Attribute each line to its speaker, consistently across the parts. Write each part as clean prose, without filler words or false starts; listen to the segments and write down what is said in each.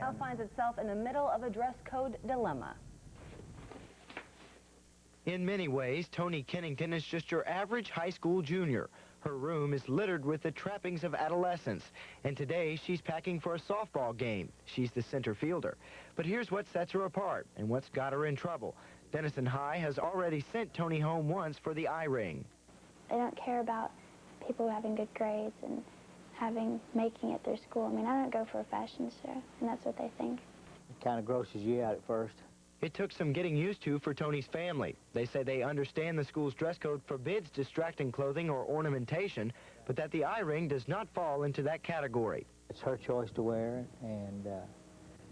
Speaker 1: now finds itself in the middle of a dress code dilemma.
Speaker 2: In many ways, Toni Kennington is just your average high school junior. Her room is littered with the trappings of adolescence, and today she's packing for a softball game. She's the center fielder. But here's what sets her apart and what's got her in trouble. Denison High has already sent Toni home once for the eye ring.
Speaker 3: They don't care about people having good grades and making it through school. I mean, I don't go for a fashion show, and that's what they think.
Speaker 4: It kind of grosses you out at first.
Speaker 2: It took some getting used to for Toni's family. They say they understand the school's dress code forbids distracting clothing or ornamentation, but that the eye ring does not fall into that category.
Speaker 4: It's her choice to wear it, and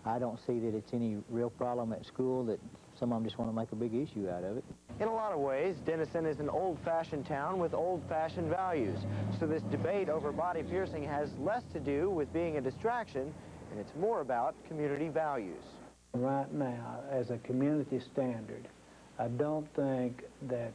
Speaker 4: I don't see that it's any real problem at school, that some of them just want to make a big issue out of it.
Speaker 2: In a lot of ways, Denison is an old-fashioned town with old-fashioned values. So this debate over body piercing has less to do with being a distraction, and it's more about community values.
Speaker 5: Right now, as a community standard, I don't think that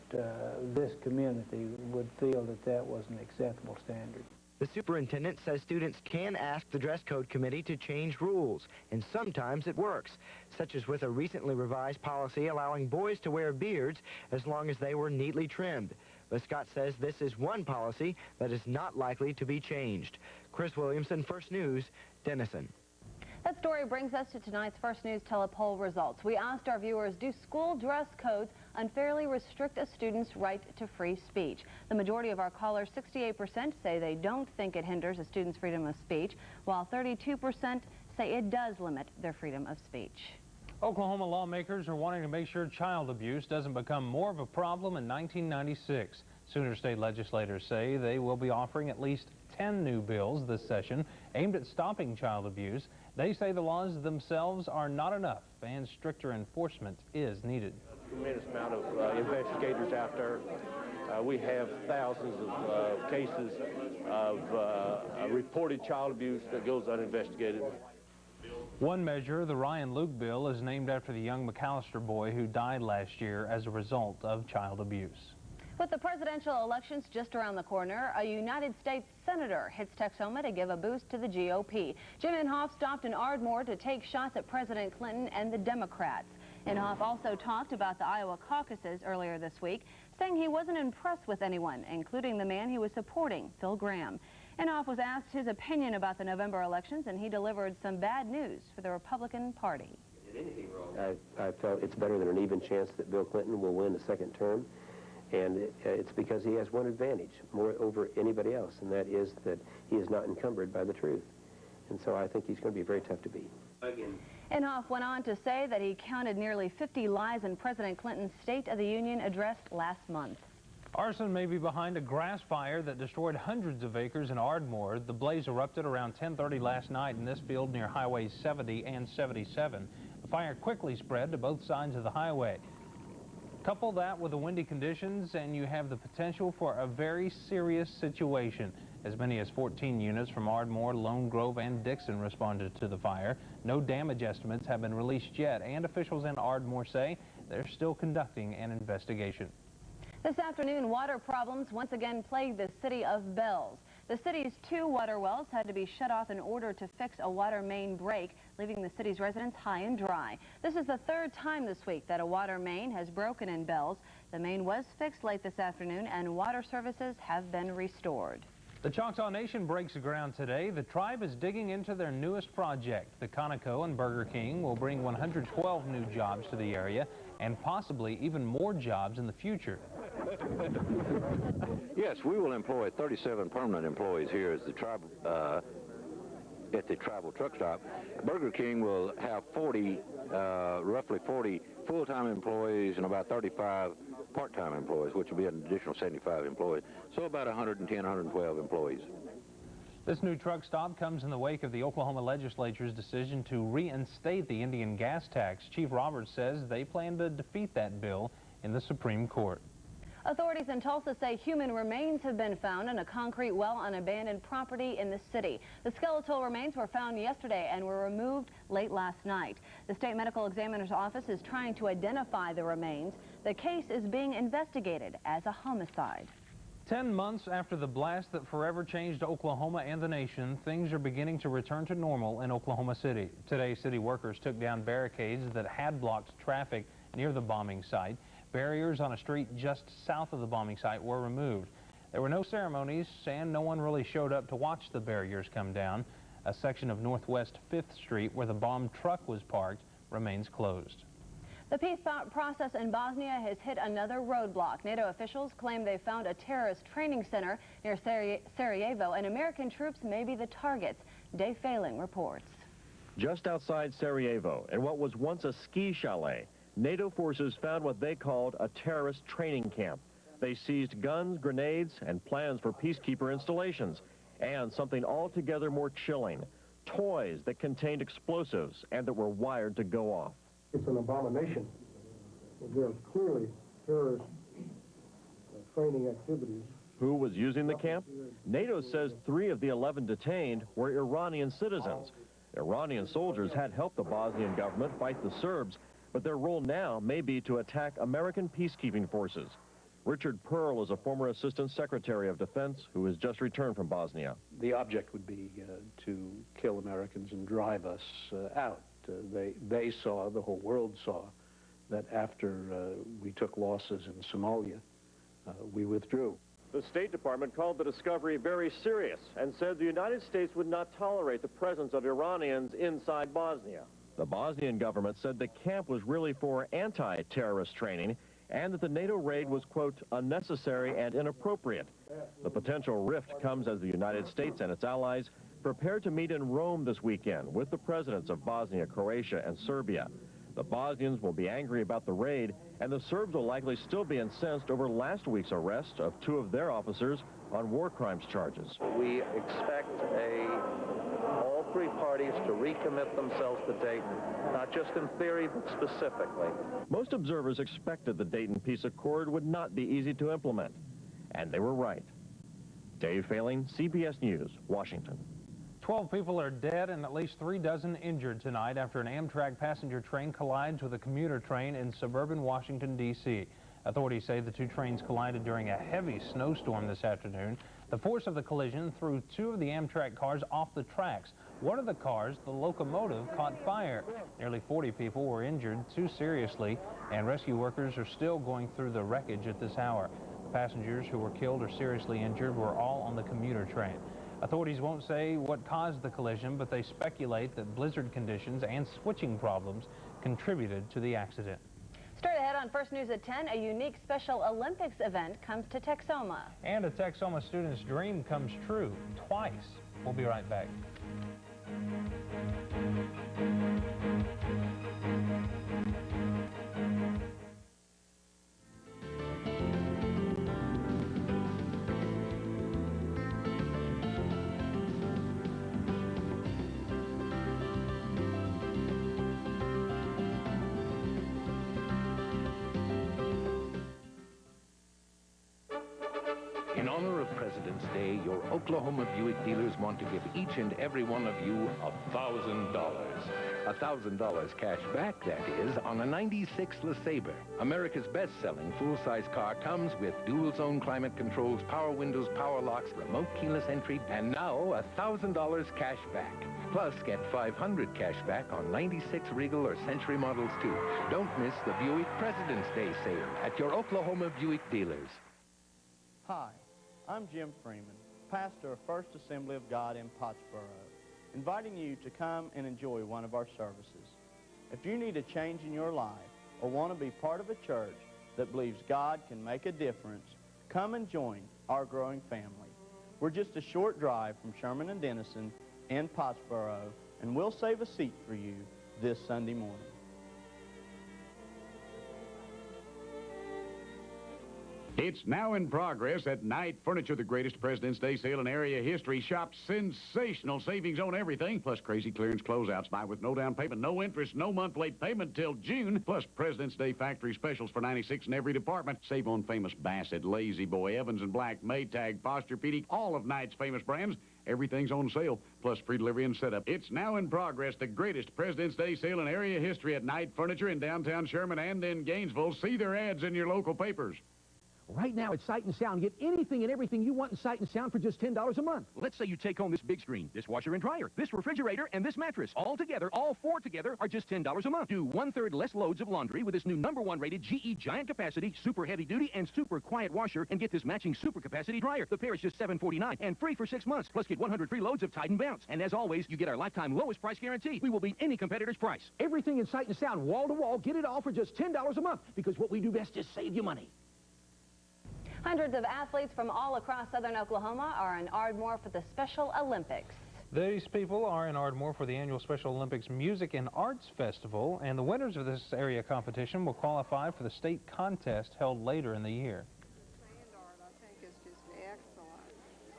Speaker 5: this community would feel that that was an acceptable standard.
Speaker 2: The superintendent says students can ask the dress code committee to change rules, and sometimes it works, such as with a recently revised policy allowing boys to wear beards as long as they were neatly trimmed. But Scott says this is one policy that is not likely to be changed. Chris Williamson, First News, Denison.
Speaker 1: That story brings us to tonight's First News telepoll results. We asked our viewers, do school dress codes unfairly restrict a student's right to free speech? The majority of our callers, 68%, say they don't think it hinders a student's freedom of speech, while 32% say it does limit their freedom of speech.
Speaker 6: Oklahoma lawmakers are wanting to make sure child abuse doesn't become more of a problem in 1996. Sooner state legislators say they will be offering at least 10 new bills this session aimed at stopping child abuse. They say the laws themselves are not enough and stricter enforcement is needed.
Speaker 7: A tremendous amount of investigators out there. We have thousands of cases of reported child abuse that goes uninvestigated.
Speaker 6: One measure, the Ryan Luke bill, is named after the young McAllister boy who died last year as a result of child abuse.
Speaker 1: With the presidential elections just around the corner, a United States senator hits Texoma to give a boost to the GOP. Jim Inhofe stopped in Ardmore to take shots at President Clinton and the Democrats. Inhofe also talked about the Iowa caucuses earlier this week, saying he wasn't impressed with anyone, including the man he was supporting, Phil Gramm. Inhofe was asked his opinion about the November elections, and he delivered some bad news for the Republican Party.
Speaker 8: I felt it's better than an even chance that Bill Clinton will win a second term. And it's because he has one advantage more over anybody else, and that is that he is not encumbered by the truth. And so I think he's going to be very tough to beat.
Speaker 1: Inhofe went on to say that he counted nearly 50 lies in President Clinton's State of the Union address last month.
Speaker 6: Arson may be behind a grass fire that destroyed hundreds of acres in Ardmore. The blaze erupted around 10:30 last night in this field near Highways 70 and 77. The fire quickly spread to both sides of the highway. Couple that with the windy conditions and you have the potential for a very serious situation. As many as 14 units from Ardmore, Lone Grove, and Dixon responded to the fire. No damage estimates have been released yet, and officials in Ardmore say they're still conducting an investigation.
Speaker 1: This afternoon, water problems once again plagued the city of Bells. The city's 2 water wells had to be shut off in order to fix a water main break, leaving the city's residents high and dry. This is the 3rd time this week that a water main has broken in Bells. The main was fixed late this afternoon, and water services have been restored.
Speaker 6: The Choctaw Nation breaks ground today. The tribe is digging into their newest project. The Conoco and Burger King will bring 112 new jobs to the area and possibly even more jobs in the future.
Speaker 9: Yes, we will employ 37 permanent employees here as the tribe, at the tribal truck stop. Burger King will have roughly 40 full-time employees and about 35 part-time employees, which will be an additional 75 employees. So about 110, 112 employees.
Speaker 6: This new truck stop comes in the wake of the Oklahoma legislature's decision to reinstate the Indian gas tax. Chief Roberts says they plan to defeat that bill in the Supreme Court.
Speaker 1: Authorities in Tulsa say human remains have been found in a concrete well on abandoned property in the city. The skeletal remains were found yesterday and were removed late last night. The state medical examiner's office is trying to identify the remains. The case is being investigated as a homicide.
Speaker 6: 10 months after the blast that forever changed Oklahoma and the nation, things are beginning to return to normal in Oklahoma City. Today, city workers took down barricades that had blocked traffic near the bombing site. Barriers on a street just south of the bombing site were removed. There were no ceremonies, and no one really showed up to watch the barriers come down. A section of Northwest 5th Street, where the bombed truck was parked, remains closed.
Speaker 1: The peace process in Bosnia has hit another roadblock. NATO officials claim they found a terrorist training center near Sarajevo, and American troops may be the targets. Dave Fehling reports.
Speaker 10: Just outside Sarajevo, in what was once a ski chalet, NATO forces found what they called a terrorist training camp. They seized guns, grenades, and plans for peacekeeper installations, and something altogether more chilling, toys that contained explosives and that were wired to go off.
Speaker 11: It's an abomination. There are clearly terrorist training activities.
Speaker 10: Who was using the camp? NATO says 3 of the 11 detained were Iranian citizens. Iranian soldiers had helped the Bosnian government fight the Serbs, but their role now may be to attack American peacekeeping forces. Richard Pearl is a former Assistant Secretary of Defense who has just returned from Bosnia.
Speaker 12: The object would be to kill Americans and drive us out. They saw, the whole world saw, that after we took losses in Somalia, we withdrew.
Speaker 10: The State Department called the discovery very serious and said the United States would not tolerate the presence of Iranians inside Bosnia. The Bosnian government said the camp was really for anti-terrorist training and that the NATO raid was, quote, unnecessary and inappropriate. The potential rift comes as the United States and its allies prepare to meet in Rome this weekend with the presidents of Bosnia, Croatia, and Serbia. The Bosnians will be angry about the raid, and the Serbs will likely still be incensed over last week's arrest of 2 of their officers on war crimes charges.
Speaker 13: We expect all 3 parties to recommit themselves to Dayton, not just in theory, but specifically.
Speaker 10: Most observers expected the Dayton Peace Accord would not be easy to implement, and they were right. Dave Fehling, CBS News, Washington.
Speaker 6: 12 people are dead and at least 3 dozen injured tonight after an Amtrak passenger train collides with a commuter train in suburban Washington, D.C. Authorities say the 2 trains collided during a heavy snowstorm this afternoon. The force of the collision threw 2 of the Amtrak cars off the tracks. One of the cars, the locomotive, caught fire. Nearly 40 people were injured, 2 seriously, and rescue workers are still going through the wreckage at this hour. The passengers who were killed or seriously injured were all on the commuter train. Authorities won't say what caused the collision, but they speculate that blizzard conditions and switching problems contributed to the accident.
Speaker 1: Straight ahead on First News at 10, a unique Special Olympics event comes to Texoma.
Speaker 6: And a Texoma student's dream comes true twice. We'll be right back.
Speaker 14: In honor of President's Day, your Oklahoma Buick dealers want to give each and every one of you $1,000. $1,000 cash back, that is, on a 96 LeSabre. America's best-selling full-size car comes with dual-zone climate controls, power windows, power locks, remote keyless entry, and now $1,000 cash back. Plus, get $500 cash back on 96 Regal or Century models, too. Don't miss the Buick President's Day sale at your Oklahoma Buick dealers.
Speaker 15: Hi, I'm Jim Freeman, pastor of First Assembly of God in Pottsboro, inviting you to come and enjoy one of our services. If you need a change in your life or want to be part of a church that believes God can make a difference, come and join our growing family. We're just a short drive from Sherman and Denison in Pottsboro, and we'll save a seat for you this Sunday morning.
Speaker 16: It's now in progress at Knight Furniture, the greatest President's Day sale in area history. Shop sensational savings on everything, plus crazy clearance closeouts. Buy with no down payment, no interest, no monthly payment till June, plus President's Day factory specials for 96 in every department. Save on famous Bassett, Lazy Boy, Evans & Black, Maytag, Posturepedic, all of Knight's famous brands. Everything's on sale, plus free delivery and setup. It's now in progress, the greatest President's Day sale in area history at Knight Furniture in downtown Sherman and in Gainesville. See their ads in your local papers.
Speaker 17: Right now at Sight and Sound, get anything and everything you want in Sight and Sound for just $10 a month.
Speaker 18: Let's say you take home this big screen, this washer and dryer, this refrigerator, and this mattress. All together, all four together, are just $10 a month. Do 1/3 less loads of laundry with this new #1 rated GE Giant Capacity, super heavy duty, and super quiet washer, and get this matching super capacity dryer. The pair is just $7.49 and free for 6 months. Plus get 100 free loads of Tide and Bounce. And as always, you get our lifetime lowest price guarantee. We will beat any competitor's price.
Speaker 17: Everything in Sight and Sound, wall to wall, get it all for just $10 a month, because what we do best is save you money.
Speaker 1: Hundreds of athletes from all across southern Oklahoma are in Ardmore for the Special Olympics.
Speaker 6: These people are in Ardmore for the annual Special Olympics Music and Arts Festival, and the winners of this area competition will qualify for the state contest held later in the year.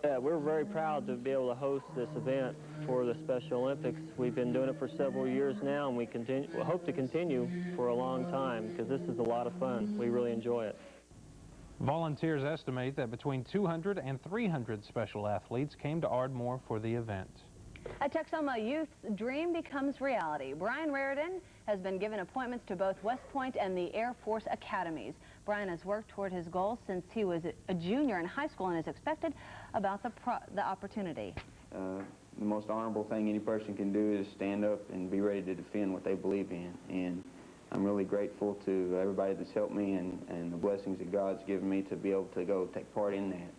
Speaker 19: Yeah, we're very proud to be able to host this event for the Special Olympics. We've been doing it for several years now, and we hope to continue for a long time, because this is a lot of fun. We really enjoy it.
Speaker 6: Volunteers estimate that between 200 and 300 special athletes came to Ardmore for the event.
Speaker 1: A Texoma youth's dream becomes reality. Brian Raridan has been given appointments to both West Point and the Air Force Academies. Brian has worked toward his goals since he was a junior in high school and is excited about the opportunity.
Speaker 20: The most honorable thing any person can do is stand up and be ready to defend what they believe in. And I'm really grateful to everybody that's helped me and the blessings that God's given me to be able to go take part in that.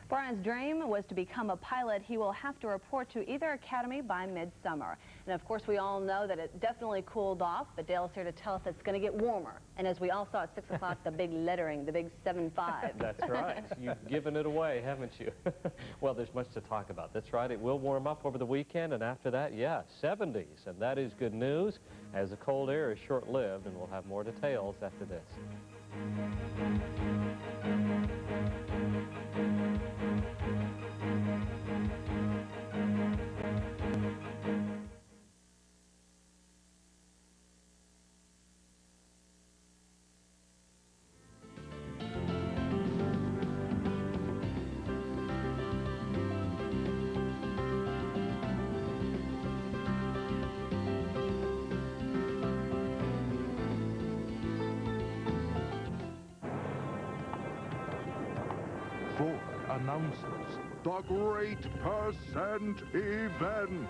Speaker 1: Brian's dream was to become a pilot. He will have to report to either academy by midsummer. And of course, we all know that it definitely cooled off, but Dale's here to tell us it's going to get warmer. And as we all saw at 6 o'clock, the big lettering, the big 7-5.
Speaker 10: That's right. You've given it away, haven't you? Well, there's much to talk about. That's right. It will warm up over the weekend, and after that, yeah, 70s. And that is good news, as the cold air is short-lived, and we'll have more details after this.
Speaker 21: Announces the Great Percent Event.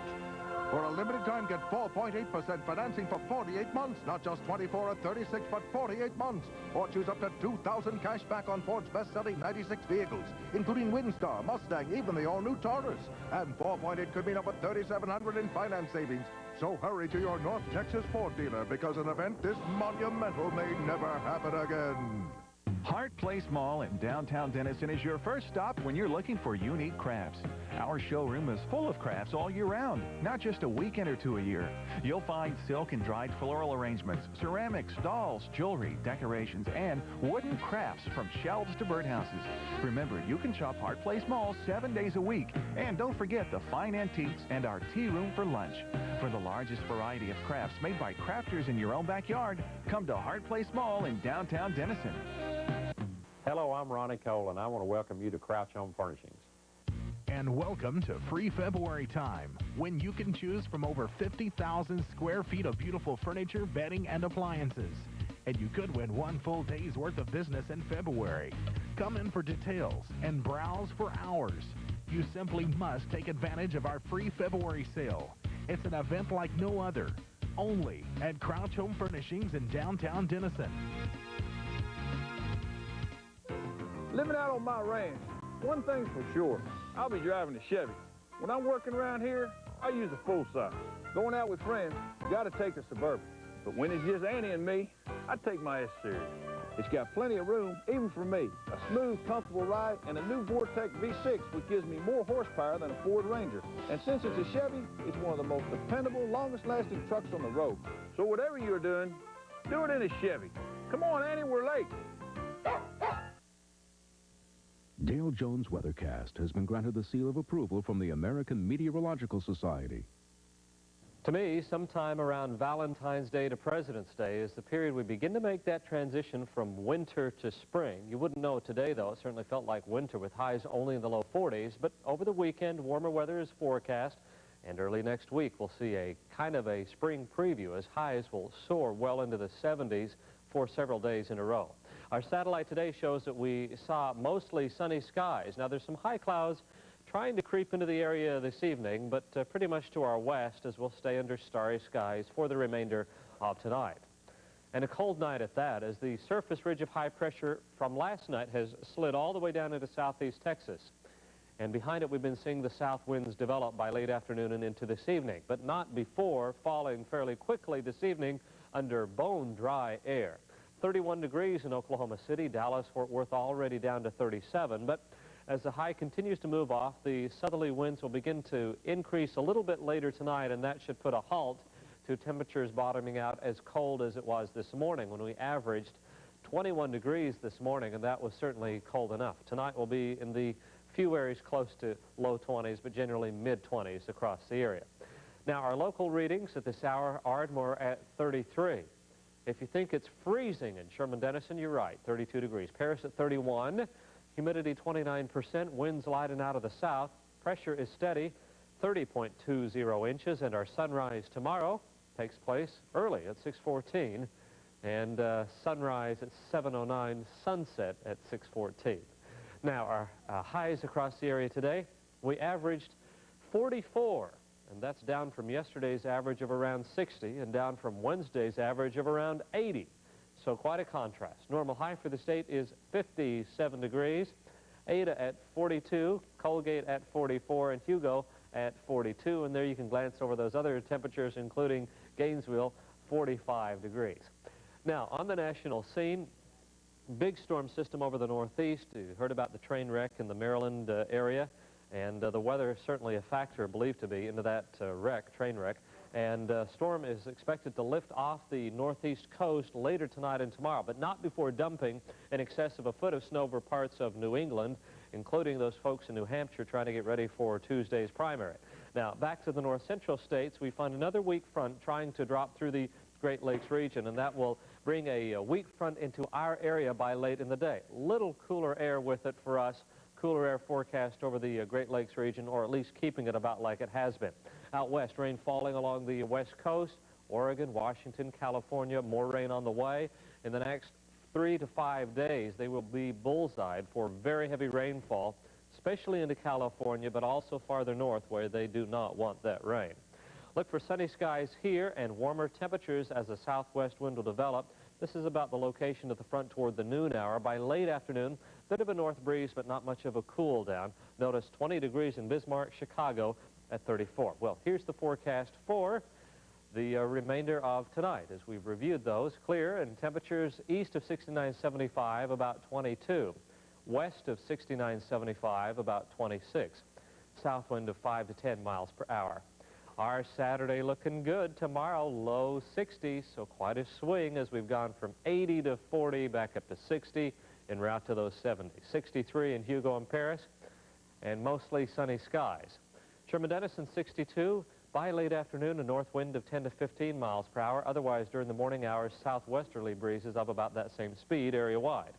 Speaker 21: For a limited time, get 4.8% financing for 48 months, not just 24 or 36, but 48 months. Or choose up to $2,000 cash back on Ford's best-selling 96 vehicles, including Windstar, Mustang, even the all-new Taurus. And 4.8 could mean up to $3,700 in finance savings. So hurry to your North Texas Ford dealer, because an event this monumental may never happen again.
Speaker 22: Hart Place Mall in downtown Denison is your first stop when you're looking for unique crafts. Our showroom is full of crafts all year round, not just a weekend or two a year. You'll find silk and dried floral arrangements, ceramics, dolls, jewelry, decorations, and wooden crafts from shelves to birdhouses. Remember, you can shop Hart Place Mall 7 days a week. And don't forget the fine antiques and our tea room for lunch. For the largest variety of crafts made by crafters in your own backyard, come to Hart Place Mall in downtown Denison.
Speaker 23: Hello, I'm Ronnie Cole, and I want to welcome you to Crouch Home Furnishings.
Speaker 24: And welcome to Free February Time, when you can choose from over 50,000 square feet of beautiful furniture, bedding, and appliances. And you could win one full day's worth of business in February. Come in for details and browse for hours. You simply must take advantage of our free February sale. It's an event like no other, only at Crouch Home Furnishings in downtown Denison.
Speaker 25: Living out on my ranch, one thing's for sure, I'll be driving a Chevy. When I'm working around here, I use a full-size. Going out with friends, gotta take a Suburban. But when it's just Annie and me, I take my S-Series. It's got plenty of room, even for me. A smooth, comfortable ride, and a new Vortec V6, which gives me more horsepower than a Ford Ranger. And since it's a Chevy, it's one of the most dependable, longest-lasting trucks on the road. So whatever you're doing, do it in a Chevy. Come on, Annie, we're late.
Speaker 26: Dale Jones Weathercast has been granted the seal of approval from the American Meteorological Society.
Speaker 10: To me, sometime around Valentine's Day to President's Day is the period we begin to make that transition from winter to spring. You wouldn't know it today, though. It certainly felt like winter with highs only in the low 40s. But over the weekend, warmer weather is forecast. And early next week, we'll see a kind of a spring preview as highs will soar well into the 70s for several days in a row.
Speaker 2: Our satellite today shows that we saw mostly sunny skies. Now, there's some high clouds trying to creep into the area this evening, but pretty much to our west as we'll stay under starry skies for the remainder of tonight. And a cold night at that, as the surface ridge of high pressure from last night has slid all the way down into southeast Texas. And behind it, we've been seeing the south winds develop by late afternoon and into this evening, but not before falling fairly quickly this evening under bone-dry air. 31 degrees in Oklahoma City, Dallas, Fort Worth already down to 37, but as the high continues to move off, the southerly winds will begin to increase a little bit later tonight, and that should put a halt to temperatures bottoming out as cold as it was this morning when we averaged 21 degrees this morning, and that was certainly cold enough. Tonight will be in the few areas close to low 20s, but generally mid-20s across the area. Now, our local readings at this hour, Ardmore at 33. If you think it's freezing in Sherman-Denison, you're right, 32 degrees. Paris at 31. Humidity 29%, winds light and out of the south. Pressure is steady, 30.20 inches, and our sunrise tomorrow takes place early at 6:14, and sunrise at 7:09, sunset at 6:14. Now, our highs across the area today, we averaged 44, and that's down from yesterday's average of around 60 and down from Wednesday's average of around 80. So quite a contrast. Normal high for the state is 57 degrees. Ada at 42, Colgate at 44, and Hugo at 42. And there you can glance over those other temperatures, including Gainesville, 45 degrees. Now, on the national scene, big storm system over the northeast. You heard about the train wreck in the Maryland area, and the weather is certainly a factor, believed to be, into that train wreck. And storm is expected to lift off the northeast coast later tonight and tomorrow, but not before dumping in excess of a foot of snow over parts of New England, including those folks in New Hampshire trying to get ready for Tuesday's primary. Now, back to the north central states, we find another weak front trying to drop through the Great Lakes region, and that will bring a weak front into our area by late in the day. Little cooler air with it for us. Cooler air forecast over the Great Lakes region, or at least keeping it about like it has been. Out west, rain falling along the west coast, Oregon, Washington, California, more rain on the way. In the next 3 to 5 days, they will be bullseyed for very heavy rainfall, especially into California, but also farther north where they do not want that rain. Look for sunny skies here and warmer temperatures as the southwest wind will develop. This is about the location of the front toward the noon hour. By late afternoon, bit of a north breeze, but not much of a cool down. Notice 20 degrees in Bismarck, Chicago at 34. Well, here's the forecast for the remainder of tonight. As we've reviewed those, clear and temperatures east of 69.75, about 22. West of 69.75, about 26. South wind of 5 to 10 miles per hour. Our Saturday looking good. Tomorrow, low 60s, so quite a swing as we've gone from 80 to 40 back up to 60 en route to those 70s. 63 in Hugo and Paris, and mostly sunny skies. Sherman-Denison 62. By late afternoon, a north wind of 10 to 15 miles per hour. Otherwise, during the morning hours, southwesterly breezes of about that same speed area-wide.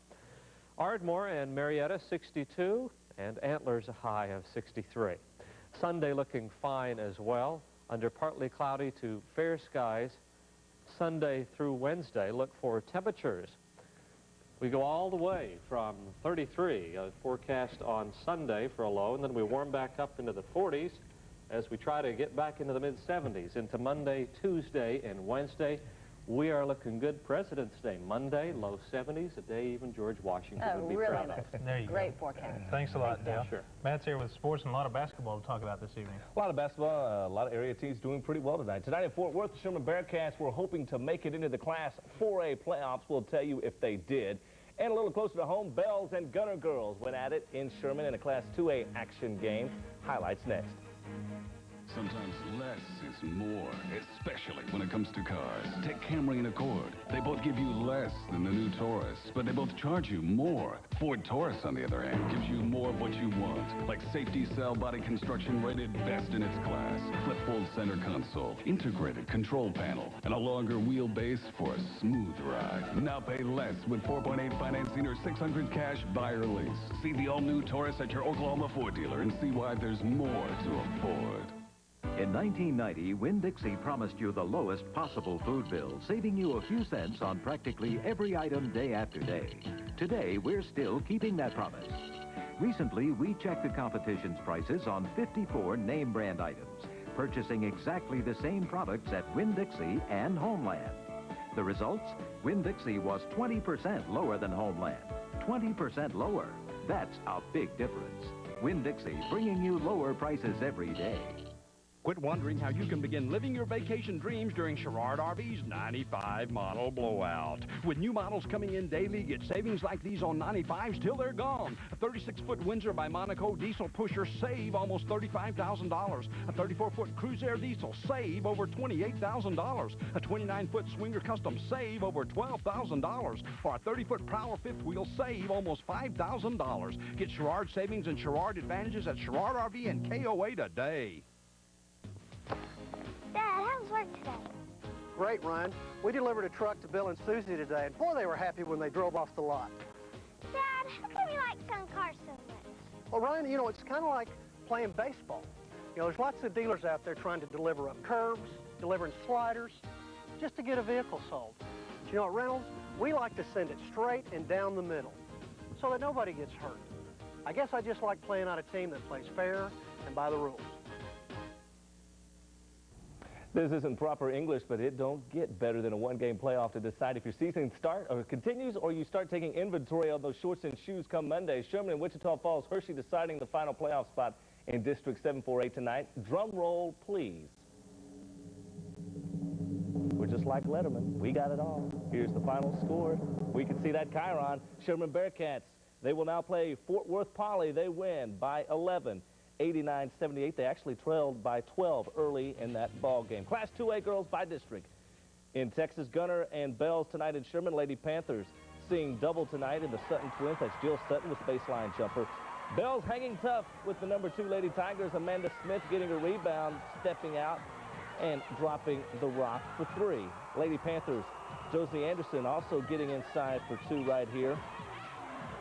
Speaker 2: Ardmore and Marietta 62, and Antlers a high of 63. Sunday looking fine as well, under partly cloudy to fair skies. Sunday through Wednesday, look for temperatures. We go all the way from 33, forecast on Sunday for a low, and then we warm back up into the 40s as we try to get back into the mid-70s. Into Monday, Tuesday, and Wednesday, we are looking good. President's Day, Monday, low 70s, a day even George Washington would be
Speaker 1: really
Speaker 2: proud
Speaker 1: nice.
Speaker 2: of.
Speaker 6: There you
Speaker 1: Great
Speaker 6: go.
Speaker 1: forecast.
Speaker 6: Thanks a lot, Dale.
Speaker 2: Sure.
Speaker 6: Matt's here with sports and a lot of basketball to talk about this evening.
Speaker 3: A lot of basketball, a lot of area teams doing pretty well tonight. Tonight in Fort Worth, the Sherman Bearcats were hoping to make it into the Class 4A playoffs. We'll tell you if they did. And a little closer to home, Bells and Gunner Girls went at it in Sherman in a Class 2A action game. Highlights next.
Speaker 4: Sometimes less is more, especially when it comes to cars. Take Camry and Accord. They both give you less than the new Taurus, but they both charge you more. Ford Taurus, on the other hand, gives you more of what you want, like safety cell body construction rated best in its class, flip-fold center console, integrated control panel, and a longer wheelbase for a smooth ride. Now pay less with 4.8 financing or 600 cash buy or lease. See the all-new Taurus at your Oklahoma Ford dealer and see why there's more to afford.
Speaker 5: In 1990, Winn-Dixie promised you the lowest possible food bill, saving you a few cents on practically every item day after day. Today, we're still keeping that promise. Recently, we checked the competition's prices on 54 name brand items, purchasing exactly the same products at Winn-Dixie and Homeland. The results? Winn-Dixie was 20% lower than Homeland. 20% lower. That's a big difference. Winn-Dixie, bringing you lower prices every day.
Speaker 7: Quit wondering how you can begin living your vacation dreams during Sherrard RV's 95 model blowout. With new models coming in daily, get savings like these on 95s till they're gone. A 36-foot Windsor by Monaco diesel pusher, save almost $35,000. A 34-foot Cruisair diesel, save over $28,000. A 29-foot Swinger Custom, save over $12,000. Or a 30-foot Prowler fifth wheel, save almost $5,000. Get Sherrard savings and Sherrard advantages at Sherrard RV and KOA today.
Speaker 8: Dad, how was work today?
Speaker 9: Great, Ryan. We delivered a truck to Bill and Susie today, and boy, they were happy when they drove off the lot.
Speaker 8: Dad, how come you like selling cars so much?
Speaker 9: Well, Ryan, you know, it's kind of like playing baseball. You know, there's lots of dealers out there trying to deliver up curves, delivering sliders, just to get a vehicle sold. But you know, at Reynolds, we like to send it straight and down the middle so that nobody gets hurt. I guess I just like playing on a team that plays fair and by the rules.
Speaker 3: This isn't proper English, but it don't get better than a one-game playoff to decide if your season continues or you start taking inventory of those shorts and shoes come Monday. Sherman and Wichita Falls, Hershey deciding the final playoff spot in District 748 tonight. Drum roll, please. We're just like Letterman. We got it all. Here's the final score. We can see that Chiron. Sherman Bearcats, they will now play Fort Worth Poly. They win by 11. 89-78. They actually trailed by 12 early in that ball game. Class 2A girls by district. In Texas, Gunner and Bells tonight in Sherman. Lady Panthers seeing double tonight in the Sutton Twins. That's Jill Sutton with baseline jumper. Bells hanging tough with the number 2 Lady Tigers. Amanda Smith getting a rebound, stepping out and dropping the rock for 3. Lady Panthers, Josie Anderson also getting inside for 2 right here.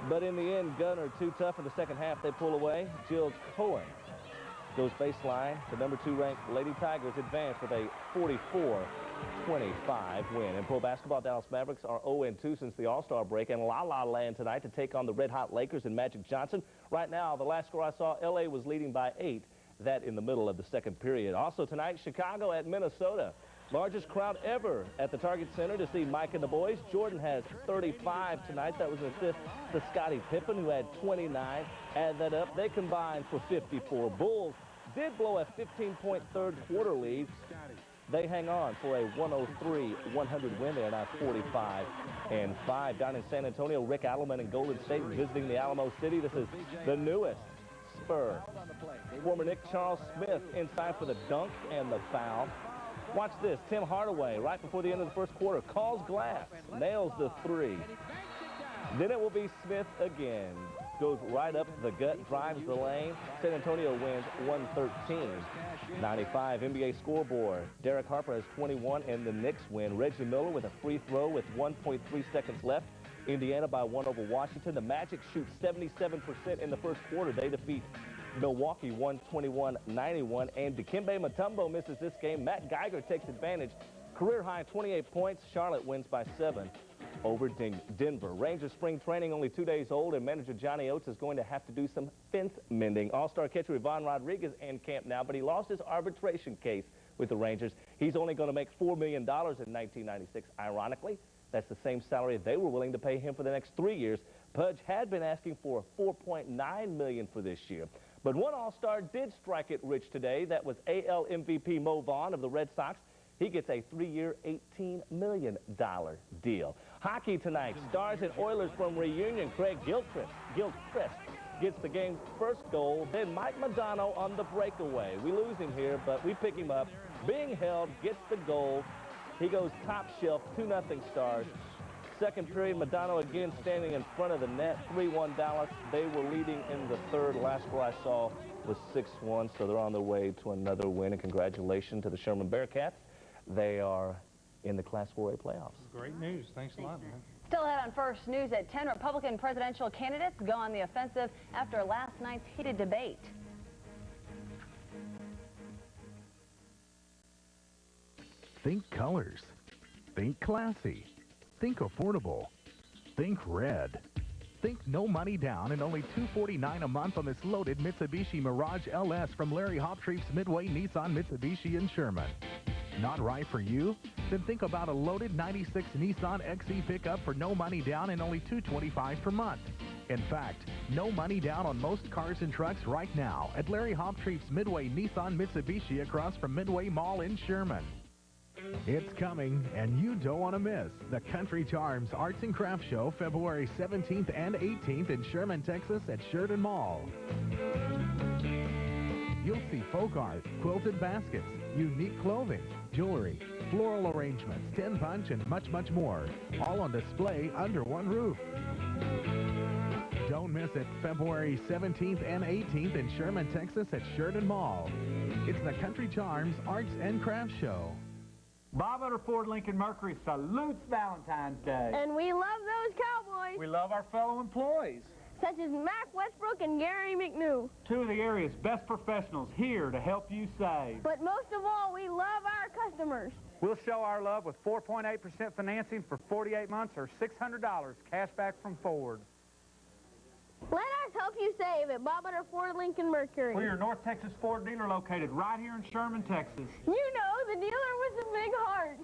Speaker 3: But in the end, Gunner too tough in the second half. They pull away. Jill Cohen goes baseline. The number 2 ranked Lady Tigers advance with a 44-25 win. In pro basketball, Dallas Mavericks are 0-2 since the All-Star break. And La La Land tonight to take on the Red Hot Lakers and Magic Johnson. Right now, the last score I saw, LA was leading by 8. That in the middle of the second period. Also tonight, Chicago at Minnesota. Largest crowd ever at the Target Center to see Mike and the boys. Jordan has 35 tonight. That was an assist to Scottie Pippen, who had 29. Add that up, they combined for 54. Bulls did blow a 15-point third quarter lead. They hang on for a 103-100 win. They are now 45-5. Down in San Antonio, Rick Adelman and Golden State visiting the Alamo City. This is the newest Spur. Former Nick Charles Smith inside for the dunk and the foul. Watch this. Tim Hardaway, right before the end of the first quarter, calls glass, nails the 3. Then it will be Smith again. Goes right up the gut, drives the lane. San Antonio wins 113-95. NBA scoreboard. Derek Harper has 21, and the Knicks win. Reggie Miller with a free throw with 1.3 seconds left. Indiana by 1 over Washington. The Magic shoot 77% in the first quarter. They defeat Milwaukee 121-91, and Dikembe Mutombo misses this game. Matt Geiger takes advantage. Career high 28 points. Charlotte wins by 7 over Denver. Rangers spring training only 2 days old, and manager Johnny Oates is going to have to do some fence mending. All-star catcher Ivan Rodriguez in camp now, but he lost his arbitration case with the Rangers. He's only going to make $4 million in 1996. Ironically, that's the same salary they were willing to pay him for the next 3 years. Pudge had been asking for $4.9 million for this year. But one All-Star did strike it rich today. That was AL MVP Mo Vaughn of the Red Sox. He gets a 3-year, $18 million deal. Hockey tonight. Stars and Oilers from Reunion. Craig Gilchrist gets the game's first goal. Then Mike Modano on the breakaway. We lose him here, but we pick him up. Being held, gets the goal. He goes top shelf, 2-0 Stars. Second period, Modano again standing in front of the net, 3-1 Dallas. They were leading in the third. Last score I saw was 6-1, so they're on their way to another win. And congratulations to the Sherman Bearcats. They are in the Class 4A playoffs.
Speaker 6: Great news. Thanks a lot, man.
Speaker 1: Still ahead on First News at 10, Republican presidential candidates go on the offensive after last night's heated debate.
Speaker 24: Think colors. Think classy. Think affordable. Think red. Think no money down and only $249 a month on this loaded Mitsubishi Mirage LS from Larry Hoptreef's Midway Nissan Mitsubishi in Sherman. Not right for you? Then think about a loaded 96 Nissan XE pickup for no money down and only $225 per month. In fact, no money down on most cars and trucks right now at Larry Hoptreef's Midway Nissan Mitsubishi across from Midway Mall in Sherman. It's coming, and you don't want to miss the Country Charms Arts and Crafts Show February 17th and 18th in Sherman, Texas at Sheridan Mall. You'll see folk art, quilted baskets, unique clothing, jewelry, floral arrangements, tin punch, and much, much more, all on display under one roof. Don't miss it, February 17th and 18th in Sherman, Texas at Sheridan Mall. It's the Country Charms Arts and Crafts Show.
Speaker 11: Bob Utter Ford Lincoln Mercury salutes Valentine's Day.
Speaker 8: And we love those Cowboys.
Speaker 11: We love our fellow employees,
Speaker 8: such as Mac Westbrook and Gary McNew.
Speaker 11: Two of the area's best professionals here to help you save.
Speaker 8: But most of all, we love our customers.
Speaker 11: We'll show our love with 4.8% financing for 48 months or $600 cash back from Ford.
Speaker 8: Let us help you save at Bob Utter Ford Lincoln Mercury.
Speaker 11: We're your North Texas Ford dealer located right here in Sherman, Texas.
Speaker 8: You know, the dealer with the big heart.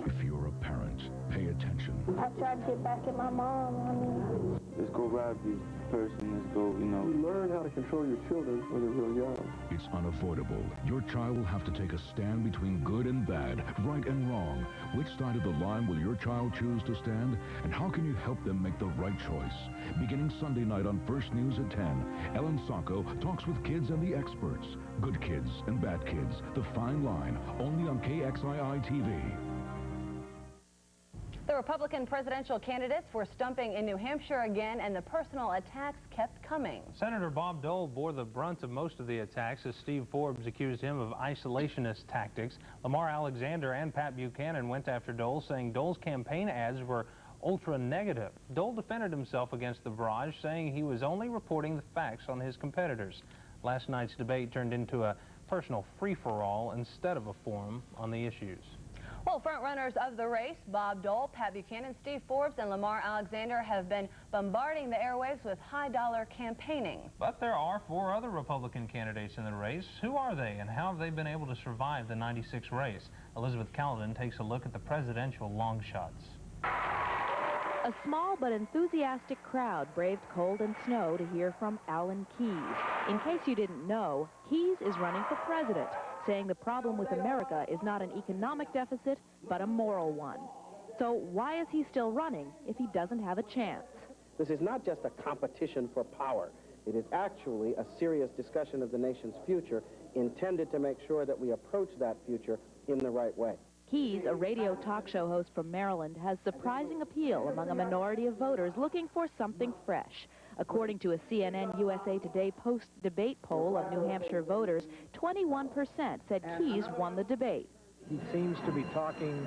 Speaker 26: If you're a parent, pay attention.
Speaker 8: I tried to get back at my mom.
Speaker 20: Let's go ride this person. Let's go, You learn how to control your children when they're real young.
Speaker 26: It's unavoidable. Your child will have to take a stand between good and bad, right and wrong. Which side of the line will your child choose to stand? And how can you help them make the right choice? Beginning Sunday night on First News at 10, Ellen Sacco talks with kids and the experts. Good kids and bad kids. The fine line. Only on KXII-TV.
Speaker 1: The Republican presidential candidates were stumping in New Hampshire again, and the personal attacks kept coming.
Speaker 6: Senator Bob Dole bore the brunt of most of the attacks as Steve Forbes accused him of isolationist tactics. Lamar Alexander and Pat Buchanan went after Dole, saying Dole's campaign ads were ultra-negative. Dole defended himself against the barrage, saying he was only reporting the facts on his competitors. Last night's debate turned into a personal free-for-all instead of a forum on the issues.
Speaker 1: Well, front-runners of the race, Bob Dole, Pat Buchanan, Steve Forbes, and Lamar Alexander have been bombarding the airwaves with high-dollar campaigning.
Speaker 6: But there are 4 other Republican candidates in the race. Who are they, and how have they been able to survive the 96 race? Elizabeth Kaledin takes a look at the presidential long shots.
Speaker 12: A small but enthusiastic crowd braved cold and snow to hear from Alan Keyes. In case you didn't know, Keyes is running for president, saying the problem with America is not an economic deficit, but a moral one. So why is he still running if he doesn't have a chance?
Speaker 13: This is not just a competition for power. It is actually a serious discussion of the nation's future, intended to make sure that we approach that future in the right way.
Speaker 12: Keyes, a radio talk show host from Maryland, has surprising appeal among a minority of voters looking for something fresh. According to a CNN USA Today post-debate poll of New Hampshire voters, 21% said Keyes won the debate.
Speaker 14: He seems to be talking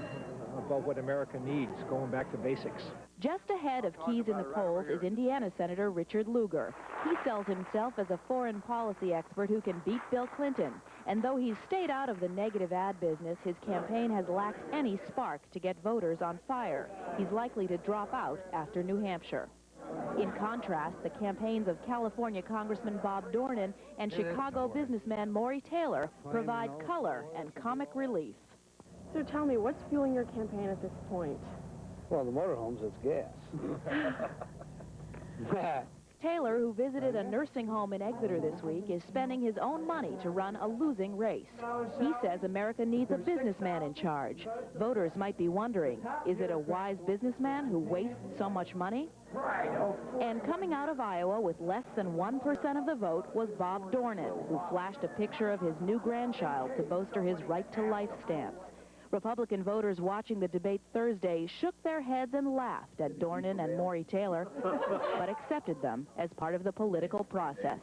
Speaker 14: about what America needs, going back to basics.
Speaker 12: Just ahead of Keyes in the polls is Indiana Senator Richard Lugar. He sells himself as a foreign policy expert who can beat Bill Clinton. And though he's stayed out of the negative ad business, his campaign has lacked any spark to get voters on fire. He's likely to drop out after New Hampshire. In contrast, the campaigns of California Congressman Bob Dornan and Chicago businessman Maury Taylor provide color and comic relief.
Speaker 15: So tell me, what's fueling your campaign at this point?
Speaker 14: Well, the motorhomes, it's gas.
Speaker 12: Taylor, who visited a nursing home in Exeter this week, is spending his own money to run a losing race. He says America needs a businessman in charge. Voters might be wondering, is it a wise businessman who wastes so much money? And coming out of Iowa with less than 1% of the vote was Bob Dornan, who flashed a picture of his new grandchild to bolster his right-to-life stance. Republican voters watching the debate Thursday shook their heads and laughed at Dornan and Maury Taylor, but accepted them as part of the political process.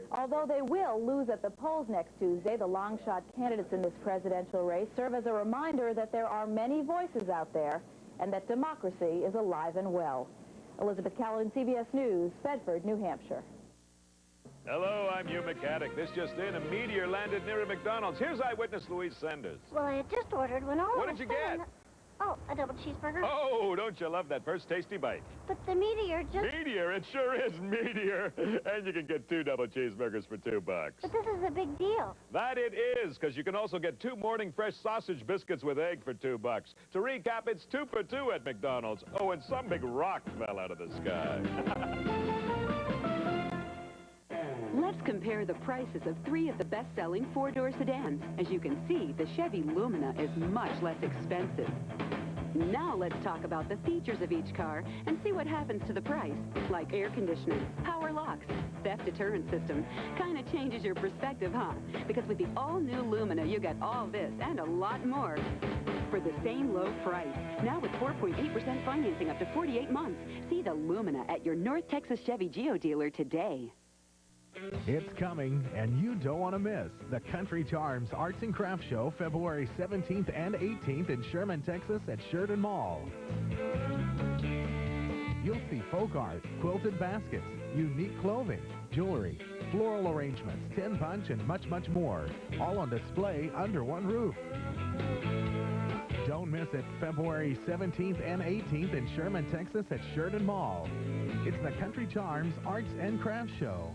Speaker 1: Although they will lose at the polls next Tuesday, the long-shot candidates in this presidential race serve as a reminder that there are many voices out there and that democracy is alive and well. Elizabeth Kaledin, CBS News, Bedford, New Hampshire.
Speaker 16: Hello, I'm Hugh Mechanic. This just in, a meteor landed near a McDonald's. Here's Eyewitness Louise Sanders.
Speaker 8: Well, I had just ordered when all
Speaker 16: What
Speaker 8: of
Speaker 16: did
Speaker 8: a
Speaker 16: you
Speaker 8: sudden-
Speaker 16: get?
Speaker 8: Oh, a double cheeseburger.
Speaker 16: Oh, don't you love that first tasty bite?
Speaker 8: But the meteor just...
Speaker 16: Meteor? It sure is Meteor. And you can get 2 double cheeseburgers for $2.
Speaker 8: But this is a big deal.
Speaker 16: That it is, because you can also get 2 morning fresh sausage biscuits with egg for $2. To recap, it's 2 for 2 at McDonald's. Oh, and some big rock fell out of the sky.
Speaker 17: Let's compare the prices of 3 of the best-selling 4-door sedans. As you can see, the Chevy Lumina is much less expensive. Now let's talk about the features of each car and see what happens to the price, like air conditioning, power locks, theft deterrent system. Kind of changes your perspective, huh? Because with the all-new Lumina, you get all this and a lot more for the same low price. Now with 4.8% financing up to 48 months. See the Lumina at your North Texas Chevy Geo dealer today.
Speaker 24: It's coming, and you don't want to miss the Country Charms Arts and Crafts Show, February 17th and 18th in Sherman, Texas at Sheridan Mall. You'll see folk art, quilted baskets, unique clothing, jewelry, floral arrangements, tin punch, and much, much more, all on display under one roof. Don't miss it, February 17th and 18th in Sherman, Texas at Sheridan Mall. It's the Country Charms Arts and Crafts Show.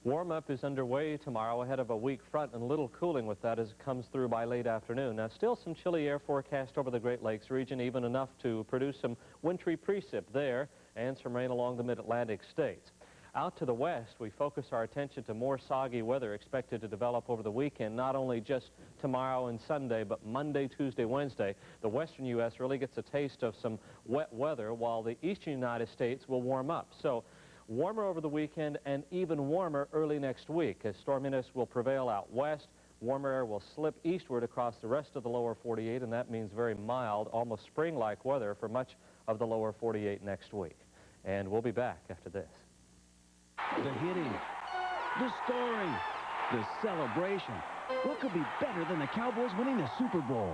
Speaker 2: Warm-up is underway tomorrow ahead of a weak front, and a little cooling with that as it comes through by late afternoon. Now, still some chilly air forecast over the Great Lakes region, even enough to produce some wintry precip there and some rain along the mid-Atlantic states. Out to the west, we focus our attention to more soggy weather expected to develop over the weekend, not only just tomorrow and Sunday, but Monday, Tuesday, Wednesday. The western U.S. really gets a taste of some wet weather, while the eastern United States will warm up. So, warmer over the weekend and even warmer early next week as storminess will prevail out west. Warmer air will slip eastward across the rest of the lower 48, and that means very mild, almost spring-like weather for much of the lower 48 next week. And we'll be back after this.
Speaker 18: The hitting, the scoring, the celebration. What could be better than the Cowboys winning the Super Bowl?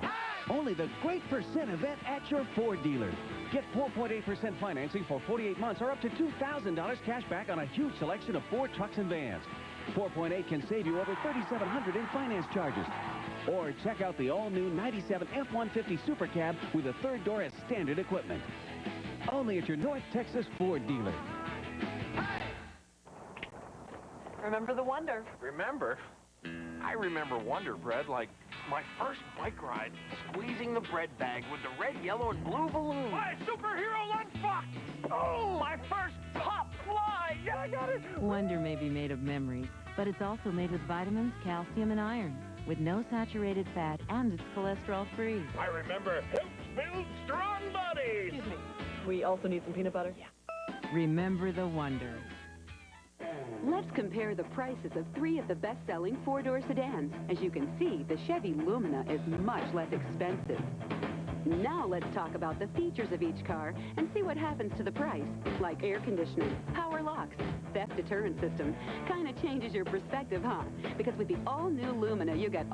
Speaker 18: Only the Great Percent event at your Ford dealer. Get 4.8% financing for 48 months or up to $2,000 cash back on a huge selection of Ford trucks and vans. 4.8 can save you over $3,700 in finance charges. Or check out the all-new 97 F-150 Super Cab with a third door as standard equipment. Only at your North Texas Ford dealer.
Speaker 19: Remember the Wonder.
Speaker 21: Remember? I remember Wonder Bread like my first bike ride, squeezing the bread bag with the red, yellow, and blue balloon. My superhero lunchbox! Oh, my first pop fly! Yeah, I got it!
Speaker 22: Wonder may be made of memories, but it's also made with vitamins, calcium, and iron, with no saturated fat, and it's cholesterol-free.
Speaker 21: I remember helps build strong bodies!
Speaker 19: Excuse me. We also need some peanut butter?
Speaker 22: Yeah. Remember the Wonder.
Speaker 17: Let's compare the prices of 3 of the best-selling 4-door sedans. As you can see, the Chevy Lumina is much less expensive. Now let's talk about the features of each car and see what happens to the price, like air conditioning, power locks, theft deterrent system. Kind of changes your perspective, huh? Because with the all-new Lumina, you get all